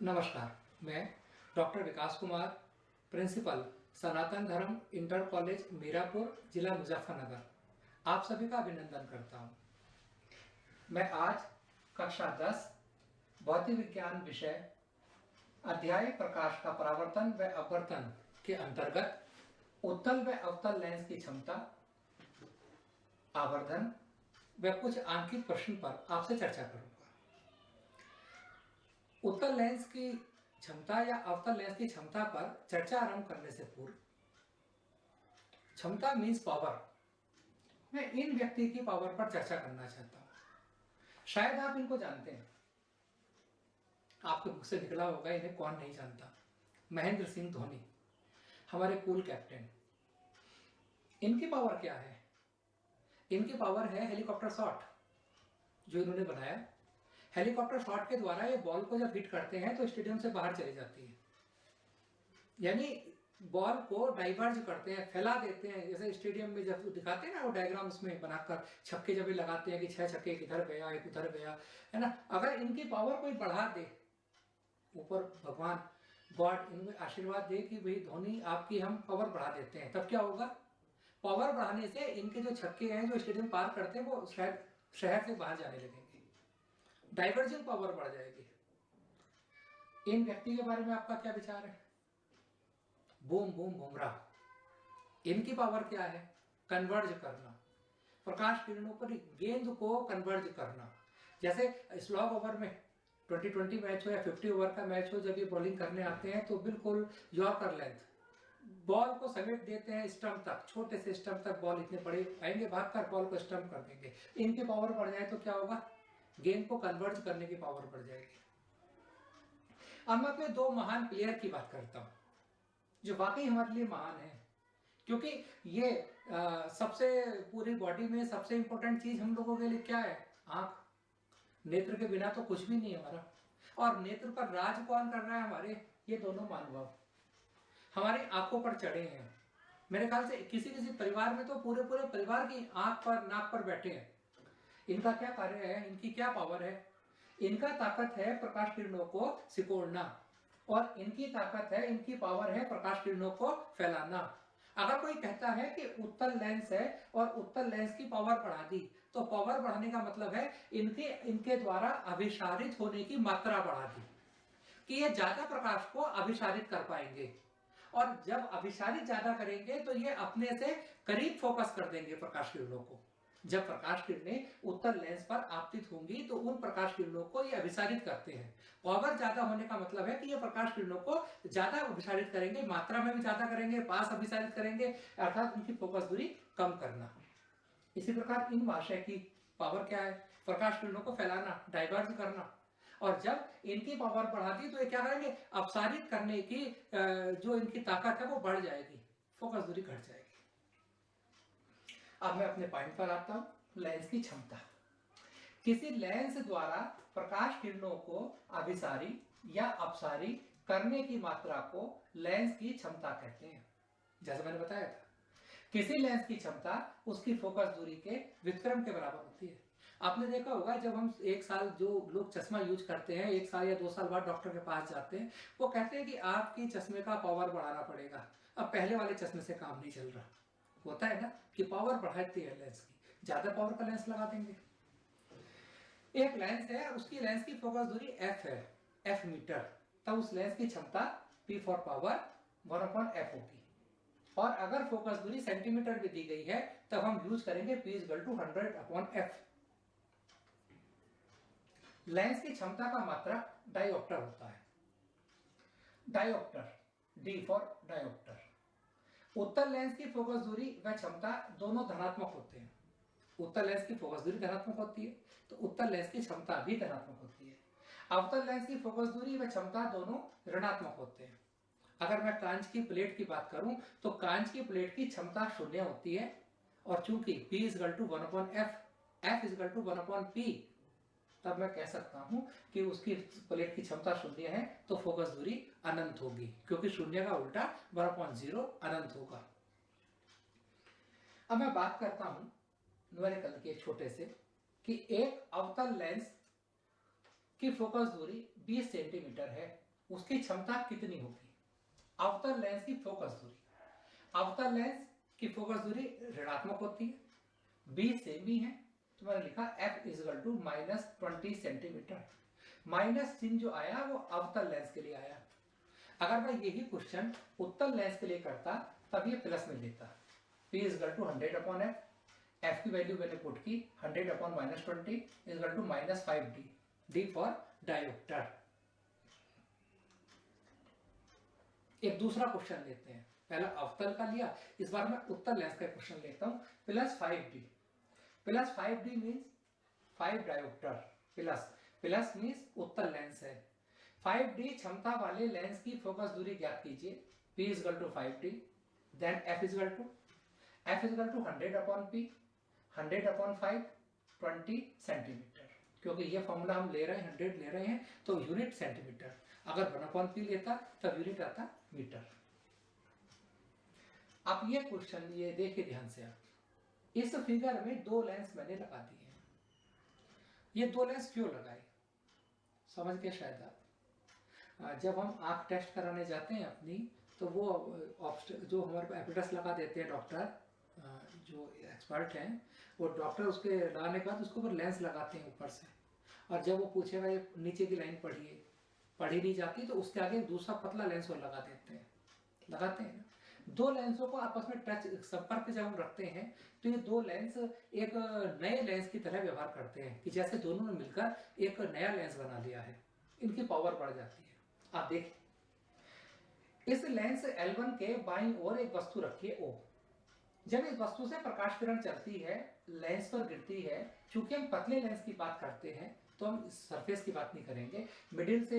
नमस्कार, मैं डॉक्टर विकास कुमार, प्रिंसिपल सनातन धर्म इंटर कॉलेज मीरापुर, जिला मुजफ्फरनगर, आप सभी का अभिनंदन करता हूं। मैं आज कक्षा 10 भौतिक विज्ञान विषय अध्याय प्रकाश का परावर्तन व अपवर्तन के अंतर्गत उत्तल व अवतल लेंस की क्षमता, आवर्धन व कुछ आंकिक प्रश्न पर आपसे चर्चा करूंगा। उत्तल लेंस की क्षमता या अवतल लेंस की क्षमता पर चर्चा आरंभ करने से पूर्व, क्षमता मीन्स पावर, मैं इन व्यक्ति की पावर पर चर्चा करना चाहता हूं। शायद आप इनको जानते हैं, आपके मुख से निकला होगा, इन्हें कौन नहीं जानता। महेंद्र सिंह धोनी, हमारे कूल कैप्टन। इनकी पावर क्या है? इनकी पावर है हेलीकॉप्टर शॉट, जो इन्होंने बनाया। हेलीकॉप्टर शॉट के द्वारा ये बॉल को जब हिट करते हैं तो स्टेडियम से बाहर चली जाती है, यानी बॉल को डाइवर्ज करते हैं, फैला देते हैं। जैसे स्टेडियम में जब दिखाते हैं ना वो डायग्राम, उसमें बनाकर छक्के जब लगाते हैं कि 6 छक्के इधर गया, एक उधर गया, है ना। अगर इनकी पावर कोई बढ़ा दे, ऊपर भगवान गॉड इनमें आशीर्वाद दे कि भाई धोनी आपकी हम पावर बढ़ा देते हैं, तब क्या होगा? पावर बढ़ाने से इनके जो छक्के हैं जो स्टेडियम पार करते हैं वो शायद शहर से बाहर जाने लगेंगे, डाइवर्जिंग पावर बढ़ जाएगी। इन व्यक्ति के बारे में आपका क्या विचार है? Boom boom Bumrah. इनकी पावर क्या है? कन्वर्ज करना, प्रकाश किरणों पर गेंद को कन्वर्ज करना। जैसे स्लॉग ओवर में 2020 मैच हो या 50 ओवर का मैच हो, जब ये बॉलिंग करने आते हैं तो बिल्कुल यॉर्कर लेंथ बॉल को समेट देते हैं स्टंप तक, छोटे से स्टंप तक बॉल इतने बड़े आएंगे, भागकर बॉल को स्टंप कर देंगे। इनकी पावर बढ़ जाए तो क्या होगा? गेंद को कन्वर्ज करने की पावर बढ़ जाएगी। अब मैं अपने दो महान प्लेयर की बात करता हूं, जो वाकई हमारे लिए महान है, क्योंकि ये सबसे पूरी बॉडी में सबसे इंपॉर्टेंट चीज हम लोगों के लिए क्या है? आंख। नेत्र के बिना तो कुछ भी नहीं है हमारा। और नेत्र पर राज कौन कर रहा है? हमारे ये दोनों महानुभाव हमारी आंखों पर चढ़े हैं। मेरे ख्याल से किसी किसी परिवार में तो पूरे पूरे परिवार की आंख पर, नाक पर बैठे हैं। इनका क्या कार्य है? इनकी क्या पावर है? इनका ताकत है प्रकाश किरणों को सिकोड़ना, और इनकी ताकत है, इनकी पावर है प्रकाश किरणों को फैलाना। अगर कोई कहता है कि उत्तल लेंस है और उत्तल लेंस की पावर बढ़ा दी, तो पावर बढ़ाने का मतलब है इनके द्वारा अभिसारित होने की मात्रा बढ़ा दी, कि ये ज्यादा प्रकाश को अभिसारित कर पाएंगे। और जब अभिसारित ज्यादा करेंगे तो ये अपने से करीब फोकस कर देंगे प्रकाश किरणों को। जब प्रकाश किरणें उत्तल लेंस पर आपतित होंगी तो उन प्रकाश किरणों को ये अभिसारित करते हैं। पावर ज्यादा होने का मतलब है कि ये प्रकाश किरणों को ज्यादा अभिसारित करेंगे, मात्रा में भी ज्यादा करेंगे, पास अभिसारित करेंगे, अर्थात उनकी फोकस दूरी कम करना। इसी प्रकार इन महाशय की पावर क्या है? प्रकाश किरणों को फैलाना, डाइवर्ज करना। और जब इनकी पावर बढ़ा दी तो ये क्या करेंगे? अपसारित करने की जो इनकी ताकत है वो बढ़ जाएगी, फोकस दूरी घट जाएगी। अब मैं अपने पॉइंट पर आता हूं। लेंस की क्षमता, किसी लेंस द्वारा प्रकाश किरणों को अभिसारी या अपसारी करने की मात्रा को लेंस की क्षमता कहते हैं। जैसे मैंने बताया था, किसी लेंस की क्षमता उसकी फोकस दूरी के व्युत्क्रम के बराबर होती है। आपने देखा होगा, जब हम एक साल जो लोग चश्मा यूज करते हैं, 1 साल या 2 साल बाद डॉक्टर के पास जाते हैं, वो कहते हैं कि आपकी चश्मे का पावर बढ़ाना पड़ेगा, अब पहले वाले चश्मे से काम नहीं चल रहा। होता है ना कि पावर बढ़ाती है लेंस की, ज्यादा पावर का लेंस लगा देंगे। एक लेंस है, उसकी लेंस की फोकस दूरी f है, f मीटर, तब उस लेंस की क्षमता p फॉर पावर 1/f होगी। और अगर फोकस दूरी सेंटीमीटर में दी गई है तब हम यूज करेंगे p = 100/f। लेंस की क्षमता का मात्रक डायोप्टर होता है। Dioptre, d for dioptre. उत्तल लेंस की फोकस दूरी व क्षमता दोनों धनात्मक होते हैं। उत्तल लेंस की फोकस दूरी धनात्मक होती है तो उत्तल लेंस की क्षमता भी धनात्मक होती है। अवतल लेंस की फोकस दूरी व क्षमता दोनों ऋणात्मक होते हैं। अगर मैं कांच की प्लेट की बात करूं तो कांच की प्लेट की क्षमता 0 होती है, और चूंकि p = 1/f, f = 1/p, तब मैं कह सकता हूं कि उसकी प्लेट की क्षमता 0 है तो फोकस दूरी अनंत होगी, क्योंकि 0 का उल्टा 1/0 अनंत होगा। अब मैं बात करता हूं न्यूमेरिकल के छोटे से, कि एक अवतल लेंस की फोकस दूरी 20 सेंटीमीटर है उसकी क्षमता कितनी होगी। अवतल लेंस की फोकस दूरी, अवतल लेंस की फोकस दूरी ऋणात्मक होती है, बी सेम भी है, तो मैंने लिखा f equal to -20 centimetre. Minus चिन्ह जो आया वो अवतल लेंस के लिए आया। अगर मैं यही क्वेश्चन उत्तल लेंस के लिए करता तब ये प्लस में लेता, p equal to 100/f, f की वैल्यू मैंने पुट की 100/-20 equal to -5d, d for dioptre. एक दूसरा क्वेश्चन लेते हैं, पहला अवतल का लिया, इस बार मैं उत्तल लेंस का क्वेश्चन लेता हूं। +5d, +5d means 5 dioptre, plus means उत्तल लेंस है। 5d क्षमता वाले लेंस की फोकस दूरी ज्ञात कीजिए, p equal to 5d, then f equal to 100/p, 100/5, 20 centimetre. क्योंकि ये फॉर्मूला हम ले रहे हैं 100 ले रहे हैं तो यूनिट सेंटीमीटर, अगर 1/p लेता तब यूनिट आता मीटर। अब ये क्वेश्चन ये देखिए ध्यान से, आप इस फिगर में दो लेंस मैंने लगा दिए हैं। ये दो लेंस क्यों लगाए समझ के शायद आप, जब हम आंख टेस्ट कराने जाते हैं अपनी, तो वो जो हमारे एपिडस लगा देते हैं डॉक्टर, जो एक्सपर्ट हैं वो डॉक्टर उसके लगाने के बाद उसके ऊपर लेंस लगाते हैं ऊपर से, और जब वो पूछेगा ये नीचे की लाइन पढ़िए, पढ़ी नहीं जाती तो उसके आगे दूसरा पतला लेंस वो लगा देते हैं, लगाते हैं ना। दो लेंसों को आपस में टच संपर्क जब हम रखते हैं तो ये दो लेंस एक नए लेंस की तरह व्यवहार करते हैं, कि जैसे दोनों ने मिलकर एक नया लेंस बना लिया है, इनकी पावर बढ़ जाती है। आप देखिए, इस लेंस L1 के बाईं ओर एक वस्तु रखिए O। जब इस वस्तु से प्रकाश किरण चलती है, लेंस पर गिरती है, चूंकि हम पतले लेंस की बात करते हैं तो हम सरफेस की बात नहीं करेंगे, मिडिल से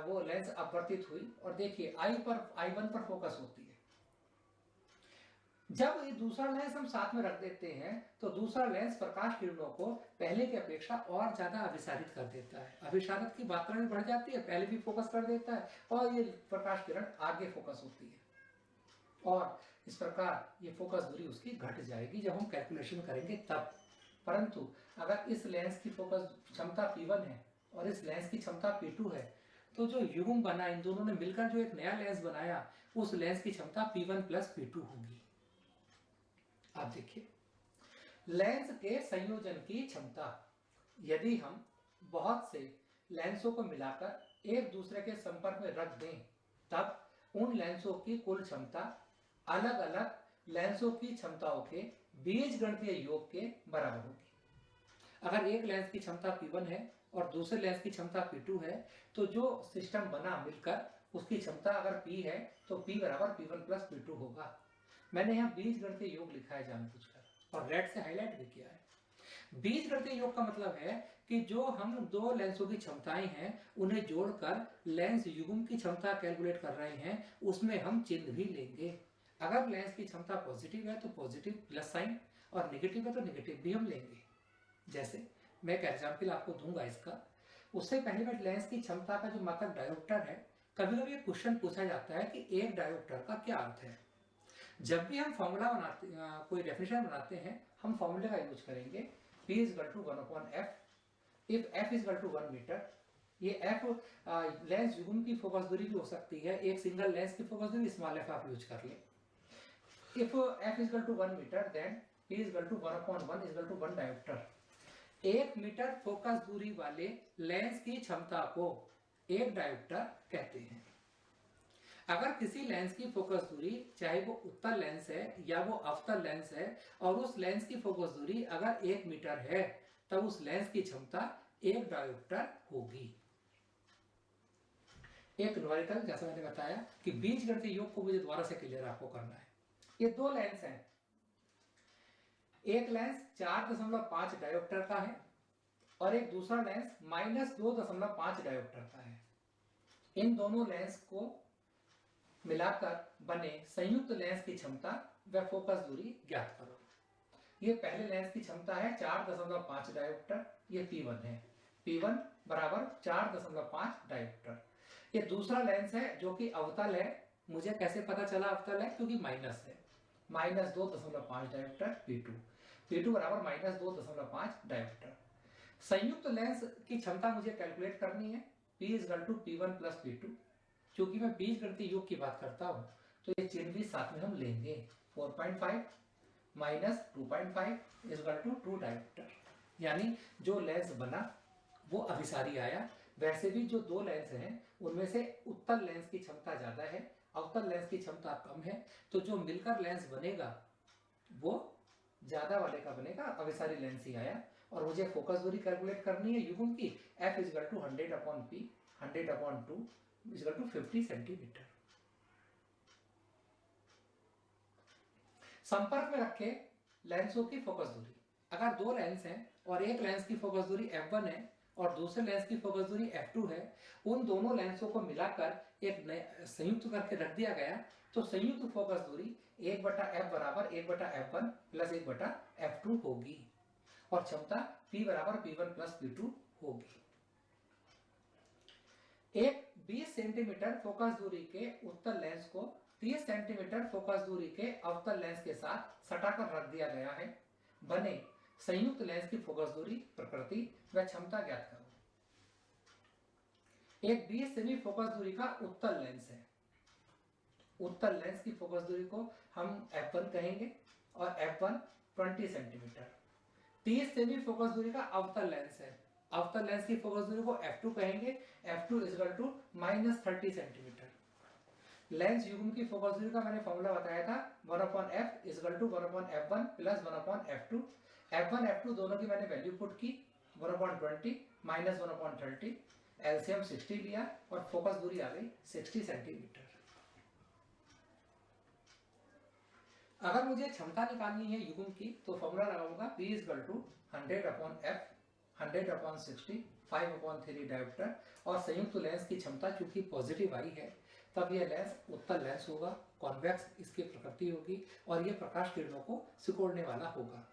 वो लेंस अपवर्तित हुई और देखिए I1 पर फोकस होती है। जब ये दूसरा लेंस हम साथ में रख देते हैं तो दूसरा लेंस प्रकाश किरणों को पहले की अपेक्षा और ज्यादा अभिसारित कर देता है, अभिसारित की मात्रा भी बढ़ जाती है, पहले भी फोकस कर देता है और ये प्रकाश किरण आगे फोकस होती है, और इस प्रकार ये फोकस दूरी उसकी घट जाएगी जब हम कैलकुलेशन करेंगे तब। परंतु अगर इस लेंस की फोकस क्षमता P1 है और इस लेंस की क्षमता P2 है, तो जो युग्म बना, इन दोनों ने मिलकर जो एक नया लेंस बनाया, उस लेंस की क्षमता P1 + P2 होगी। आप देखिए, लेंस के संयोजन की क्षमता, यदि हम बहुत से लेंसों को मिलाकर एक दूसरे के संपर्क में रख दें, तब उन लेंसों की कुल क्षमता अलग अलग लेंसों की क्षमताओं के बीजगणितीय योग के बराबर होगी। अगर एक लेंस की क्षमता P1 है और दूसरे लेंस की क्षमता P2 है, तो जो सिस्टम बना मिलकर उसकी क्षमता अगर P है तो P बराबर P1 + P2 होगा। मैंने यहाँ बीजगणितीय योग लिखा है जानबूझकर और रेड से हाईलाइट भी किया है। बीजगणितीय योग का मतलब है कि जो हम दो लेंसों की क्षमताएं हैं उन्हें जोड़कर लेंस युग्म की क्षमता कैलकुलेट कर रहे हैं, उसमें हम चिन्ह भी लेंगे। अगर लेंस की क्षमता पॉजिटिव है तो पॉजिटिव प्लस साइन, और नेगेटिव है तो नेगेटिव भी हम लेंगे। जैसे मैं एक एग्जाम्पल आपको दूंगा इसका, उससे पहले मैं लेंस की क्षमता का जो मात्रक डायोप्टर है, कभी कभी क्वेश्चन पूछा जाता है कि एक डायोप्टर का क्या अर्थ है। जब भी हम फॉर्मूला बनाते, कोई डेफिनेशन बनाते हैं, हम फॉर्मूले का यूज करेंगे, P equal to 1/f, if f equal to 1 metre. ये f लेंस युग्म की फोकस दूरी भी हो सकती है, एक सिंगल लेंस की फोकस दूरी स्मॉल f आप यूज कर ले। इफ f इजल टू 1 मीटर, then P equal to 1/1 equal to 1 dioptre. 1 metre focus दूरी वाले लेंस की क्षमता को एक डायोप्टर कहते हैं। अगर किसी लेंस की फोकस दूरी, चाहे वो उत्तल लेंस है या वो अवतल लेंस है, और उस लेंस की फोकस दूरी अगर 1 मीटर है, तब उस लेंस की क्षमता एक डायोप्टर होगी। एक न्यूमेरिकल, जैसा मैंने बताया कि बीजगणितीय योग को मुझे दोबारा से क्लियर आपको करना है। ये दो लेंस हैं, एक लेंस 4.5 डायोप्टर का है और एक दूसरा लेंस -2.5 डायोप्टर का है। इन दोनों लेंस को मिलाकर बने संयुक्त लेंस की क्षमता व फोकस दूरी ज्ञात करो। ये पहले लेंस की क्षमता है 4.5 डायोप्टर, ये P1 है, P1 बराबर 4.5 डायोप्टर। ये दूसरा लेंस है जो कि अवतल है, मुझे कैसे पता चला अवतल है, क्योंकि माइनस है, -2.5 डायोप्टर P2 बराबर -2.5 डायोप्टर। संयुक्त लेंस की क्षमता मुझे कैलकुलेट करनी है, P equal to P1 + P2, क्योंकि मैं बीजगणितीय योग की बात करता हूं तो ये चिन्ह भी साथ में हम लेंगे। 4.5 minus 2.5 is equal to 2 dioptre, यानी जो लेंस बना वो अभिसारी आया। वैसे भी जो दो लेंस हैं उनमें से उत्तल लेंस की क्षमता ज्यादा है, अवतल लेंस की क्षमता कम है, तो जो मिलकर लेंस बनेगा वो ज्यादा वाले का बनेगा, अभिसारी लेंस ही आया। और मुझे फोकस दूरी कैलकुलेट करनी है युग्म की, f is equal to 100 upon p, 100 upon 2 is equal to 50 centimetre. संपर्क में रखे लेंसों की फोकस दूरी, अगर दो लेंस हैं और एक लेंस की फोकस दूरी f1 है और दूसरे लेंस की फोकस दूरी f2 है, उन दोनों लेंसों को मिलाकर एक संयुक्त करके रख दिया गया, तो संयुक्त फोकस दूरी 1/f बराबर 1/f1 प्लस 1/f2 होगी और क्षमता P बराबर P1 प्लस P2 होगी। एक 20 सेंटीमीटर फोकस दूरी के उत्तल लेंस को 30 सेंटीमीटर फोकस दूरी के अवतल लेंस के साथ सटाकर रख दिया गया है। बने संयुक्त लेंस की फोकस दूरी, प्रकृति व क्षमता ज्ञात करो। एक 20 सेमी फोकस दूरी का उत्तल लेंस है। उत्तल लेंस की फोकस दूरी को हम f1 कहेंगे और f1 20 सेंटीमीटर। 30 सेमी फोकस दूरी का अवतल लेंस है। अवतल लेंस की फोकस दूरी को f2 कहेंगे, f2 is equal to -30 centimetre. Lens युग्म की फोकस दूरी का मैंने फॉर्मूला बताया था, 1/f is equal to 1/f1 plus 1/f2। f1 f2 दोनों की मैंने वैल्यू पुट की, 1/20 माइनस 1/30, एलसीएम 60 लिया और फोकस दूरी आ गई 60 सेंटीमीटर। अगर मुझे क्षमता निकालनी है युग्म की तो फॉर्मूला लगाऊंगा P is equal to 100/f, 100/60, 5/3 dioptre. और संयुक्त लेंस की क्षमता चूंकि पॉजिटिव आई है तब यह लेंस उत्तल लेंस होगा, कॉन्वेक्स इसकी प्रकृति होगी और यह प्रकाश किरणों को सिकोड़ने वाला होगा।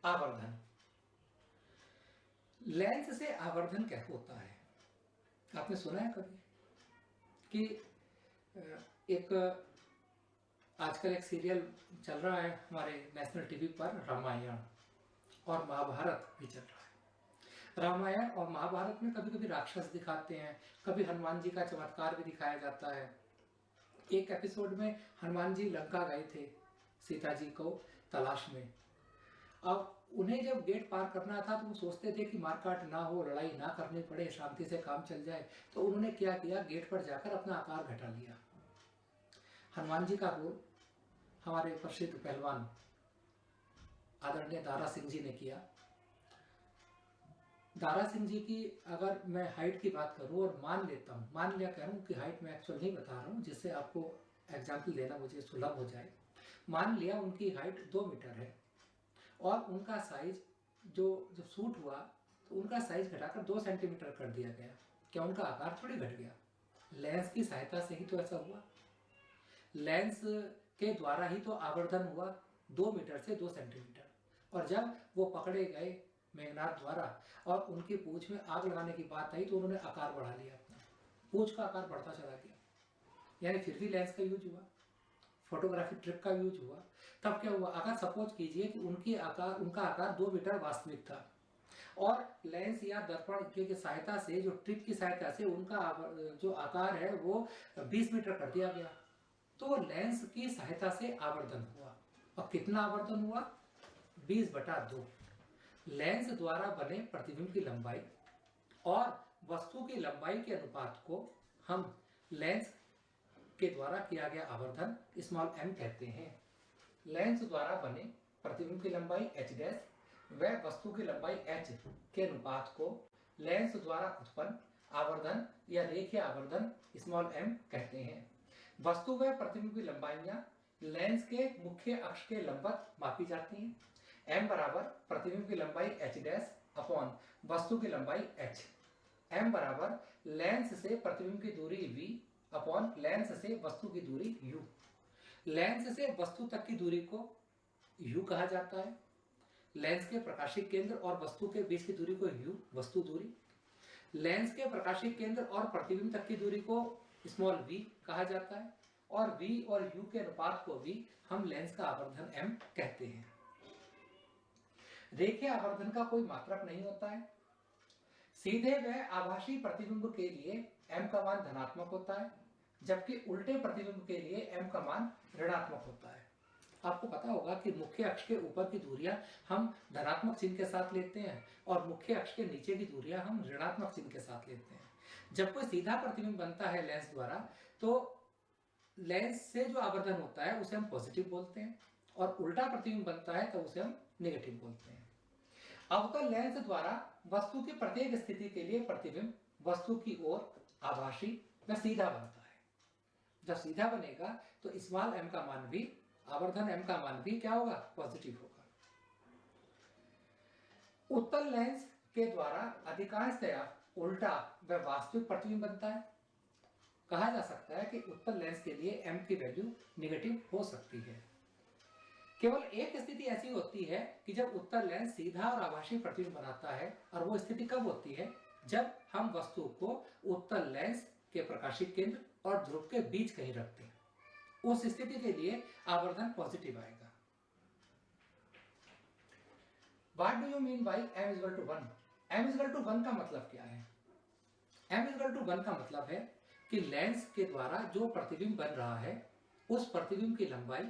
आवर्धन, लेंस से आवर्धन क्या होता है? आपने सुना है कभी कि एक आजकल एक सीरियल चल रहा है हमारे नेशनल टीवी पर, रामायण और महाभारत भी चल रहा है। रामायण और महाभारत में कभी कभी राक्षस दिखाते हैं, कभी हनुमान जी का चमत्कार भी दिखाया जाता है। एक एपिसोड में हनुमान जी लंका गए थे सीता जी को तलाश में। अब उन्हें जब गेट पार करना था तो वो सोचते थे कि मारकाट ना हो, लड़ाई ना करनी पड़े, शांति से काम चल जाए। तो उन्होंने क्या किया, गेट पर जाकर अपना आकार घटा लिया। हनुमान जी का रोल हमारे प्रसिद्ध पहलवान आदरणीय दारा सिंह जी ने किया। दारा सिंह जी की अगर मैं हाइट की बात करूं और मान लेता हूं, मान लिया कह रहा हूं कि हाइट मैं एक्चुअल नहीं बता रहा हूं जिससे आपको एग्जाम्पल देना मुझे सुलभ हो जाए। मान लिया उनकी हाइट 2 मीटर है और उनका साइज जो सूट हुआ तो उनका साइज घटाकर 2 सेंटीमीटर कर दिया गया। क्या उनका आकार थोड़ी घट गया? लेंस की सहायता से ही तो ऐसा हुआ। लेंस के द्वारा ही तो आवर्धन हुआ 2 मीटर से 2 सेंटीमीटर। और जब वो पकड़े गए मेघनाथ द्वारा और उनकी पूंछ में आग लगाने की बात आई तो उन्होंने आकार बढ़ा लिया अपना, पूंछ का आकार बढ़ता चला गया, यानी फिर भी लेंस का यूज हुआ, फोटोग्राफी ट्रिक का यूज हुआ। तब क्या हुआ, अगर सपोज कीजिए कि उनका आकार 2 मीटर वास्तविक था और लेंस या दर्पण की सहायता से, जो ट्रिक की सहायता से उनका जो आकार है वो 20 मीटर कर दिया गया, तो लेंस की सहायता से आवर्धन हुआ। और कितना आवर्धन हुआ? 20/2। लेंस द्वारा बने प्रतिबिंब की लंबाई और वस्तु की लंबाई के अनुपात को हम लेंस के द्वारा किया गया आवर्धन स्मॉल m कहते हैं। लेंस द्वारा बने प्रतिबिंब की लंबाई h डैश व वस्तु की लंबाई h के अनुपात को लेंस द्वारा उत्पन्न आवर्धन या रेखीय आवर्धन स्मॉल m कहते हैं। वस्तु व प्रतिबिंब की लंबाइयां लेंस के मुख्य अक्ष के लंबवत मापी जाती हैं। m बराबर प्रतिबिंब की लंबाई h डैश अपॉन वस्तु की लंबाई h। m बराबर लेंस से प्रतिबिंब की दूरी v अपॉन लेंस से वस्तु की दूरी u। लेंस से वस्तु तक की दूरी को u कहा जाता है। लेंस के प्रकाशिक केंद्र और वस्तु के बीच की दूरी को u वस्तु दूरी। लेंस के प्रकाशिक केंद्र और प्रतिबिंब तक की दूरी को स्मॉल v कहा जाता है और v और u के अनुपात को भी हम लेंस का आवर्धन m कहते हैं। रेखीय आवर्धन का कोई मात्रक नहीं होता है। सीधे व आभासी प्रतिबिंब के लिए m का मान धनात्मक होता है, जबकि उल्टे प्रतिबिंब के लिए m का मान ऋणात्मक होता है। आपको पता होगा कि मुख्य अक्ष के ऊपर की दूरियां हम धनात्मक चिन्ह के साथ लेते हैं और मुख्य अक्ष के नीचे की दूरियां हम ऋणात्मक चिन्ह के साथ लेते हैं। जब कोई सीधा प्रतिबिंब बनता है लेंस द्वारा, तो लेंस से जो आवर्धन होता है उसे हम पॉजिटिव बोलते हैं, और उल्टा प्रतिबिंब बनता है तो उसे हम नेगेटिव बोलते हैं। अवतल लेंस द्वारा वस्तु की प्रत्येक स्थिति के लिए प्रतिबिंब वस्तु की ओर आभासी व सीधा बनता है। जब सीधा बनेगा तो स्मॉल m का मान भी, आवर्धन m का मान भी क्या होगा? पॉजिटिव होगा। उत्तल लेंस के द्वारा अधिकांशतया उल्टा व वास्तविक प्रतिबिंब बनता है। कहा जा सकता है कि उत्तल लेंस के लिए m की वैल्यू नेगेटिव हो सकती है। केवल एक स्थिति ऐसी होती है कि जब उत्तल लेंस सीधा और आभासी प्रतिबिंब बनाता है, और वो स्थिति कब होती है? जब हम वस्तु को उत्तल लेंस के प्रकाशिक केंद्र और ध्रुव के बीच कहीं रखते हैं। उस स्थिति के लिए आवर्धन पॉजिटिव आएगा। What do you mean by m is equal to 1? m is equal to 1 का मतलब क्या है? m is equal to 1 का मतलब है कि लेंस के द्वारा जो प्रतिबिंब बन रहा है, उस प्रतिबिंब की लंबाई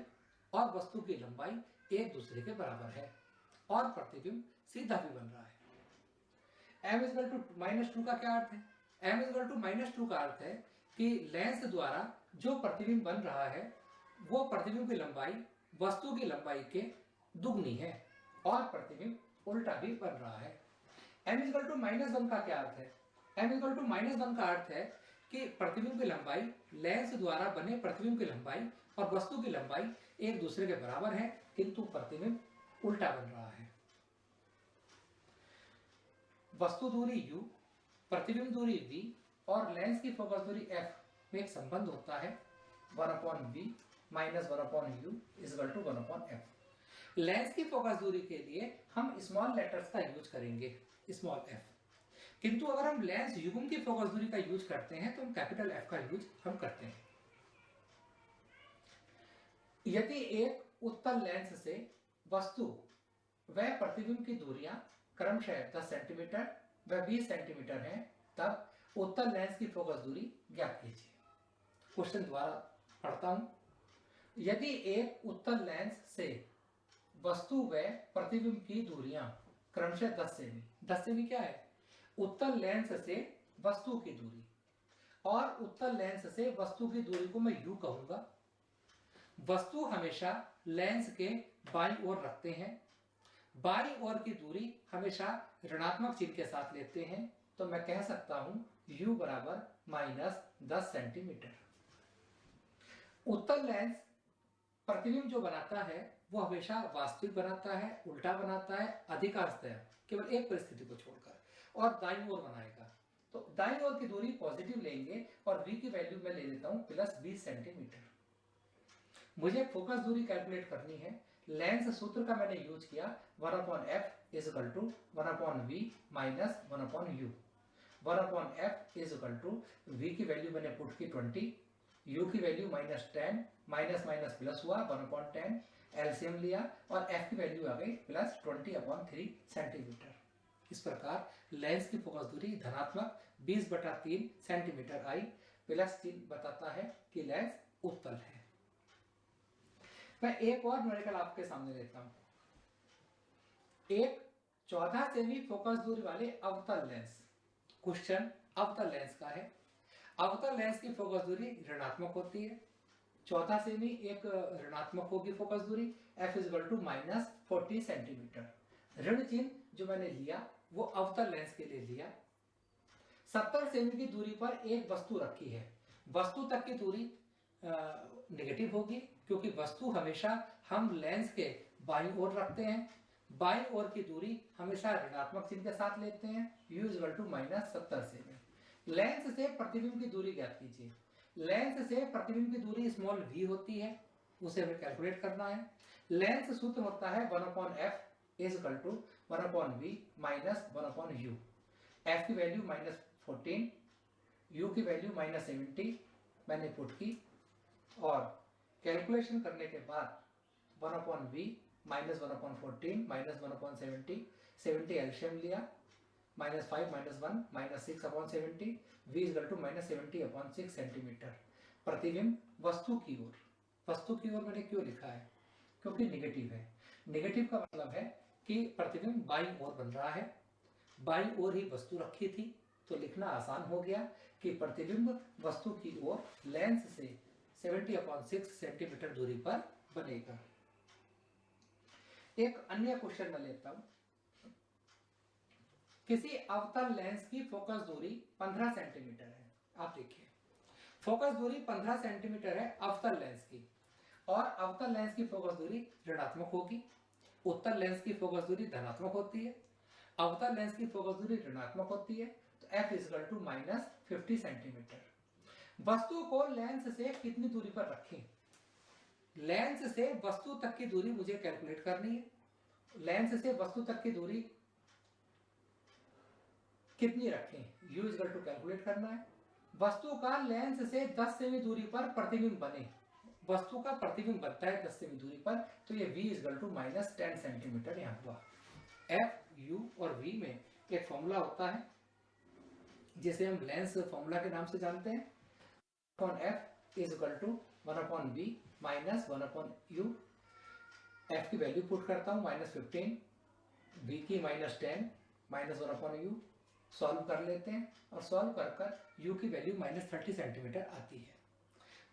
और वस्तु की लंबाई एक दूसरे के बराबर है, और प्रतिबिंब सीधा भी बन रहा है। m is equal to -2 का क्या अर्थ है? m is equal to -2 का अर्थ है कि लेंस द्वारा जो प्रतिबिंब बन रहा है, वो प्रतिबिंब की लंबाई वस्तु की लंबाई के दुगनी है, और प्रतिबिंब उल्टा भी बन रहा है। m is equal to -1 का क्या अर्थ है? m is equal to -1 का अर्थ है कि प्रतिबिंब की लंबाई लेंस द्वारा बने प्रतिबिंब की लंबाई और वस्तु की लंबाई एक दूसरे के बराबर है, किंतु प्रतिबिंब उल्टा बन रहा है। वस्तु दूरी u, प्रतिबिंब दूरी v और लेंस की फोकस दूरी f में एक संबंध होता है 1/v minus 1/u is equal to 1/f। Lens की फोकस दूरी के लिए हम स्मॉल लेटर्स का यूज करेंगे, स्मॉल f, किंतु अगर हम लेंस युग्म की फोकस दूरी का यूज करते हैं तो हम कैपिटल F का यूज हम करते हैं। यदि एक उत्तल लेंस से वस्तु व प्रतिबिंब की दूरियां क्रमशः 10 सेंटीमीटर व 20 सेंटीमीटर हैं, तब उत्तल लेंस की फोकस दूरी ज्ञात कीजिए। क्वेश्चन द्वारा पढ़ता हूं। यदि एक उत्तल लेंस से वस्तु व प्रतिबिंब की दूरियां क्रमशः 10 सेमी, 10 सेमी क्या है? उत्तल लेंस से वस्तु की दूरी, और उत्तल लेंस से वस्तु की दूरी को मैं u कहूंगा। वस्तु हमेशा लेंस के बाईं ओर रखते हैं, बाईं ओर की दूरी हमेशा ऋणात्मक चिन्ह के साथ लेते हैं, तो मैं कह सकता हूं u बराबर -10 सेंटीमीटर। उत्तल लेंस प्रतिबिंब जो बनाता है वो हमेशा वास्तविक बनाता है, उल्टा बनाता है, अधिकांशतः केवल एक परिस्थिति को छोड़कर, और दाईं ओर बनाएगा। तो दाईं ओर की दूरी पॉजिटिव लेंगे और v की वैल्यू मैं ले लेता हूं +20 सेंटीमीटर। मुझे फोकस दूरी कैलकुलेट करनी है। लेंस सूत्र का मैंने यूज किया 1/f is equal to 1/v minus 1/u। 1/f is equal to v की वैल्यू मैंने पुट की 20, u की वैल्यू -10, माइनस माइनस प्लस हुआ 1/10, एलसीएम लिया और f की वैल्यू आ गई +20/3 सेंटीमीटर। इस प्रकार लेंस की फोकस दूरी धनात्मक 20/3 सेंटीमीटर आई, प्लस चिन्ह बताता है कि लेंस उत्तल है। मैं एक और न्यूमेरिकल आपके सामने लेता हूं। एक 14 सेमी फोकस दूरी वाले अवतल लेंस, क्वेश्चन अवतल लेंस का है। अवतल लेंस की फोकस दूरी ऋणात्मक होती है। 14 सेमी एक ऋणात्मक होगी फोकस दूरी, f is equal to -40 centimetre. ऋण चिन्ह जो मैंने लिया वो अवतल लेंस के लिए लिया। 70 सेमी की दूरी पर एक वस्तु रखी है। वस्तु तक की दूरी नेगेटिव होगी, क्योंकि वस्तु हमेशा हम लेंस के बाईं ओर रखते हैं। बाईं ओर की दूरी हमेशा ऋणात्मक चिन्ह के साथ लेते हैं, u इज इक्वल टू -70 सेमी। लेंस से प्रतिबिंब की दूरी ज्ञात कीजिए। लेंस से प्रतिबिंब की दूरी स्मॉल v होती है, उसे हमें कैलकुलेट करना है। लेंस सूत्र होता है 1/f is equal to 1/v minus 1/u। f की वैल्यू -14, u की वैल्यू -70 मैंने पुट की, और कैलकुलेशन करने के बाद 1/v माइनस 1/14 माइनस 1/70, 70 एलसीएम लिया, -5 -1 -6/70, v इक्वल टू -70/6 सेंटीमीटर। प्रतिबिंब वस्तु की ओर, वस्तु की ओर मैंने क्यों लिखा है? क्योंकि निगेटिव है। निगेटिव का मतलब है कि प्रतिबिंब बाईं ओर बन रहा है, बाईं ओर ही वस्तु रखी थी, तो लिखना आसान हो गया कि प्रतिबिंब वस्तु की ओर लेंस से 70/6 सेंटीमीटर दूरी पर बनेगा। एक अन्य क्वेश्चन मैं लेता हूं। किसी अवतल लेंस की फोकस दूरी 15 सेंटीमीटर है। आप देखिए, फोकस दूरी 15 सेंटीमीटर है अवतल लेंस की, और अवतल लेंस की फोकस दूरी ऋणात्मक होगी, उत्तल लेंस की फोकस दूरी धनात्मक होती है, अवतल लेंस की फोकस दूरी ऋणात्मक होती है, तो f इक्वल टू -50 सेंटीमीटर। वस्तु को लेंस से कितनी दूरी पर रखें? लेंस से वस्तु तक की दूरी मुझे कैलकुलेट करनी है। लेंस से वस्तु तक की दूरी कितनी रखें, u इक्वल टू कैलकुलेट करना है। वस्तु का लेंस से 10 सेमी दूरी पर प्रतिबिंब बने, वस्तु का प्रतिबिंब बनता है 10 सेमी दूरी पर, तो ये v इक्वल टू -10 सेंटीमीटर यहाँ हुआ। f, u और v में एक फॉर्मूला होता है जिसे हम लेंस फॉर्मूला के नाम से जानते हैं। f is equal to 1/v minus 1/u। f की वैल्यू पुट करता हूँ -15, v की -10 माइनस 1/u। सॉल्व कर लेते हैं, और सॉल्व कर कर u की वैल्यू -30 सेंटीमीटर आती है।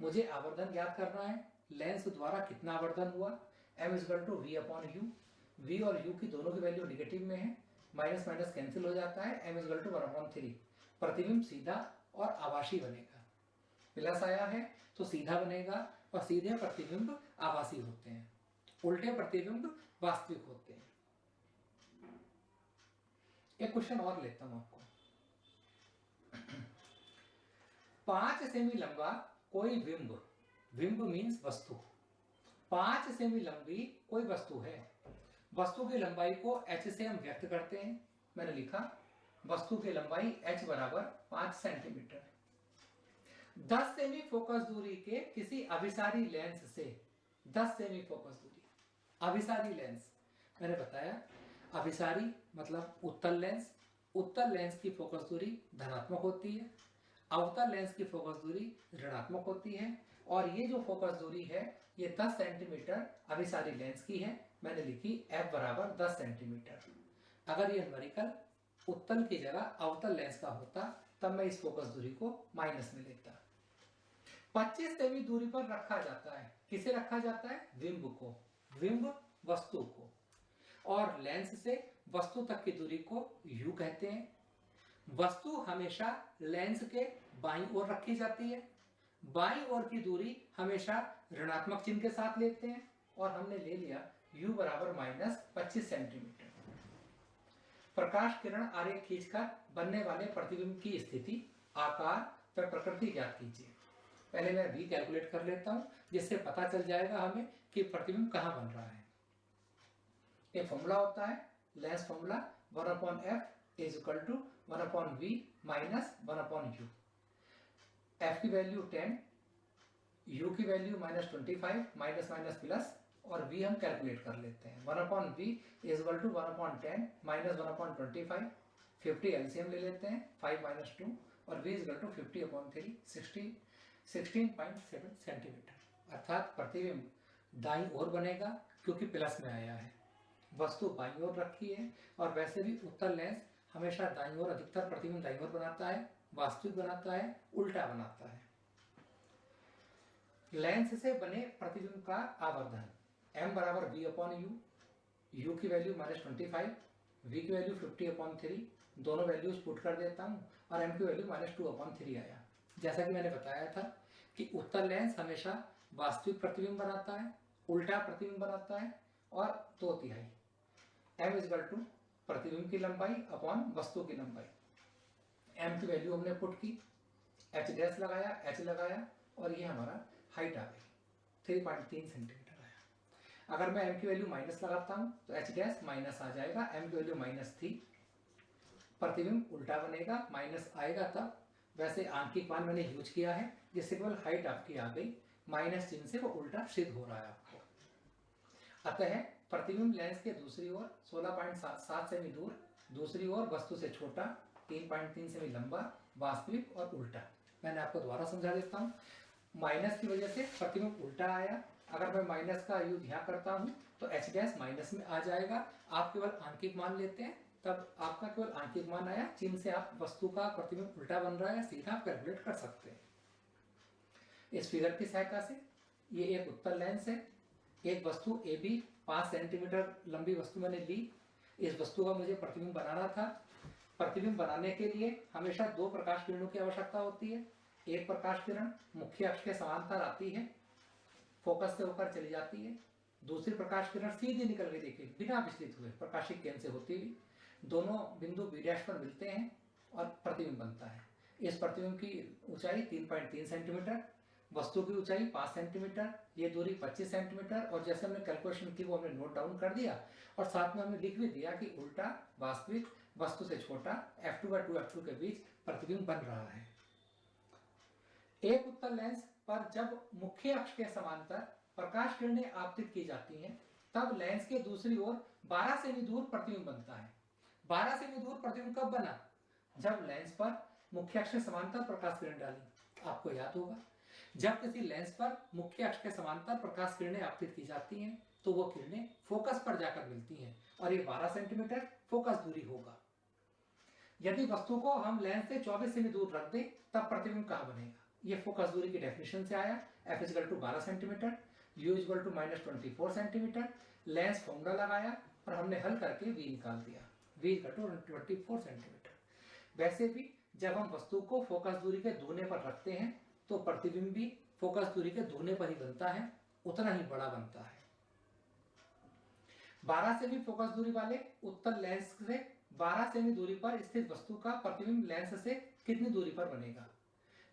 मुझे आवर्धन ज्ञात करना है, लेंस द्वारा कितना आवर्धन हुआ, m is equal to v/u। v और u की दोनों की वैल्यू निगेटिव में है, माइनस माइनस कैंसिल हो जाता है, m इज इक्वल टू 1/3। प्रतिबिंब सीधा और आभासी बनेगा, प्लस आया है तो सीधा बनेगा, और सीधे प्रतिबिंब आभासी होते हैं, उल्टे प्रतिबिंब वास्तविक होते हैं। एक क्वेश्चन और लेता हूं आपको। 5 सेमी लंबा कोई बिंब, बिंब मीन्स वस्तु, 5 सेमी लंबी कोई वस्तु है। वस्तु की लंबाई को h से हम व्यक्त करते हैं। मैंने लिखा वस्तु की लंबाई h बराबर 5 सेंटीमीटर। 10 सेमी फोकस दूरी के किसी अभिसारी लेंस से, 10 सेमी फोकस दूरी, अभिसारी लेंस मैंने बताया, अभिसारी मतलब उत्तल लेंस, उत्तल लेंस की फोकस दूरी धनात्मक होती है, अवतल लेंस की फोकस दूरी ऋणात्मक होती है, और ये जो फोकस दूरी है ये 10 सेंटीमीटर अभिसारी लेंस की है। मैंने लिखी f बराबर 10 सेंटीमीटर। अगर ये न्यूमेरिकल उत्तल की जगह अवतल लेंस का होता तब मैं इस फोकस दूरी को माइनस में लेता। 25 सेमी दूरी पर रखा जाता है, किसे रखा जाता है, बिंब को, बिंब वस्तु को, और लेंस से वस्तु तक की दूरी को u कहते हैं। वस्तु हमेशा लेंस के बाईं ओर रखी जाती है, बाईं ओर की दूरी हमेशा ऋणात्मक चिन्ह के साथ लेते हैं, और हमने ले लिया u बराबर -25 सेंटीमीटर। प्रकाश किरण आरेख खींचकर बनने वाले प्रतिबिंब की स्थिति, आकार व प्रकृति ज्ञात कीजिए। पहले मैं v कैलकुलेट कर लेता हूं, जिससे पता चल जाएगा हमें कि प्रतिबिंब कहां बन रहा है। एक फॉर्मूला होता है lens formula, 1/f is equal to 1/v minus 1/u। f की वैल्यू 10, u की वैल्यू -25, माइनस माइनस प्लस, और v हम कैलकुलेट कर लेते हैं। 1/v is equal to 1/10 minus 1/25, 50 LCM ले लेते हैं, 5 - 2, और v is equal to 50/3, 16.7 centimetre. अर्थात प्रतिबिंब दाईं ओर बनेगा क्योंकि प्लस में आया है, वस्तु बाईं ओर रखी है, और वैसे भी उत्तल लेंस हमेशा दाईं ओर, अधिकतर प्रतिबिंब दाईं ओर बनाता है, वास्तविक बनाता है, उल्टा बनाता है। लेंस से बने प्रतिबिंब का आवर्धन m बराबर v/u, u की वैल्यू -25, v की वैल्यू 50/3, दोनों वैल्यूज पुट कर देता हूं, और m की वैल्यू -2/3 आया। जैसा कि मैंने बताया था कि उत्तल लेंस हमेशा वास्तविक प्रतिबिंब बनाता है, उल्टा प्रतिबिंब बनाता है, और 2/3 m इज इक्वल टू प्रतिबिंब की लंबाई अपॉन वस्तु की लंबाई। m की वैल्यू हमने पुट की, h डैश लगाया, h लगाया, और ये हमारा हाइट आ गई 3.3 सेंटीमीटर आया। अगर मैं m की वैल्यू माइनस लगाता हूं तो h डैश माइनस आ जाएगा, m की वैल्यू माइनस थी, प्रतिबिंब उल्टा बनेगा, माइनस आएगा तब। वैसे आंकिक मान मैंने यूज किया है, जिससे केवल हाइट आपकी आ गई, माइनस चिन्ह से वो उल्टा सिद्ध हो रहा है आपको। अतः प्रतिबिंब लेंस के दूसरी ओर 16.7 सेमी दूर दूसरी ओर वस्तु से छोटा, 3.3 सेमी लंबा, वास्तविक और उल्टा। मैंने आपको दोबारा समझा देता हूँ। माइनस की वजह से प्रतिबिंब उल्टा आया। अगर मैं माइनस का यूज यहाँ करता हूँ तो h डैश माइनस में आ जाएगा। आप केवल आंकिक मान लेते हैं, तब आपका केवल आंकिक मान आया, जिनसे आप वस्तु का प्रतिबिंब उल्टा बन रहा है सीधा आप कैलकुलेट कर सकते हैं। इस फिगर की सहायता से ये एक उत्तल लेंस है, एक वस्तु ए बी 5 सेंटीमीटर लंबी वस्तु मैंने ली। इस वस्तु का मुझे प्रतिबिंब बनाना था। प्रतिबिंब बनाने के लिए हमेशा दो प्रकाश किरणों की आवश्यकता होती है। एक प्रकाश किरण मुख्य अक्ष के समांतर आती है, फोकस से होकर चली जाती है। दूसरी प्रकाश किरण सीधी निकल के देखिए बिना विचलित हुए प्रकाशिक केंद्र से होती हुई दोनों बिंदु बी डैश पर मिलते हैं और प्रतिबिंब बनता है। इस प्रतिबिंब की ऊंचाई 3.3 सेंटीमीटर, वस्तु की ऊंचाई 5 सेंटीमीटर, ये दूरी 25 सेंटीमीटर, और जैसे हमने कैलकुलेशन की वो हमने नोट डाउन कर दिया और साथ में हमने लिख भी दिया कि उल्टा, वास्तविक, वस्तु से छोटा, f2/2f2 के बीच प्रतिबिंब बन रहा है। एक उत्तल लेंस पर जब मुख्य अक्ष के समांतर प्रकाश किरणें आपतित की जाती हैं, तब लेंस के दूसरी ओर 12 सेमी दूर प्रतिबिंब बनता है। 12 सेमी दूर प्रतिबिंब कब बना? जब लेंस पर मुख्य अक्ष के समांतर प्रकाश किरण डाली। आपको याद होगा, जब किसी लेंस पर मुख्य अक्ष के समांतर प्रकाश किरणें आपतित की जाती हैं तो वो किरणें फोकस पर जाकर मिलती हैं और ये 12 सेंटीमीटर फोकस दूरी होगा। यदि वस्तु को हम लेंस से 24 सेमी दूर रख दें तब प्रतिबिंब कहाँ बनेगा? ये फोकस दूरी की डेफिनेशन से आया, f = 12 centimetre, u = -24 centimetre. Lens formula लगाया और हमने हल करके v निकाल दिया, v = 24 सेंटीमीटर। वैसे भी जब हम वस्तु को फोकस दूरी के दुगने पर रखते हैं तो प्रतिबिंब भी फोकस दूरी के दुगने पर ही बनता है, उतना ही बड़ा बनता है। 12 सेमी फोकस दूरी वाले उत्तल लेंस से 12 सेमी दूरी पर स्थित वस्तु का प्रतिबिंब लेंस से कितनी दूरी पर बनेगा?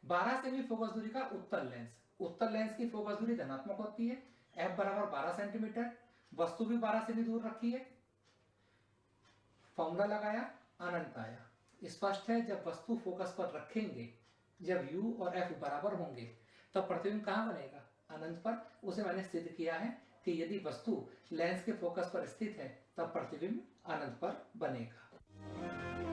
12 सेमी फोकस दूरी का उत्तल लेंस की फोकस दूरी धनात्मक होती है, f = 12 सेंटीमीटर, वस्तु भी 12 सेमी दूर रखी है, फॉर्मूला लगाया, अनंत आया। स्पष्ट है जब वस्तु फोकस पर रखेंगे, जब u और f बराबर होंगे तब प्रतिबिंब कहां बनेगा? अनंत पर। उसे मैंने सिद्ध किया है कि यदि वस्तु लेंस के फोकस पर स्थित है तब प्रतिबिंब अनंत पर बनेगा।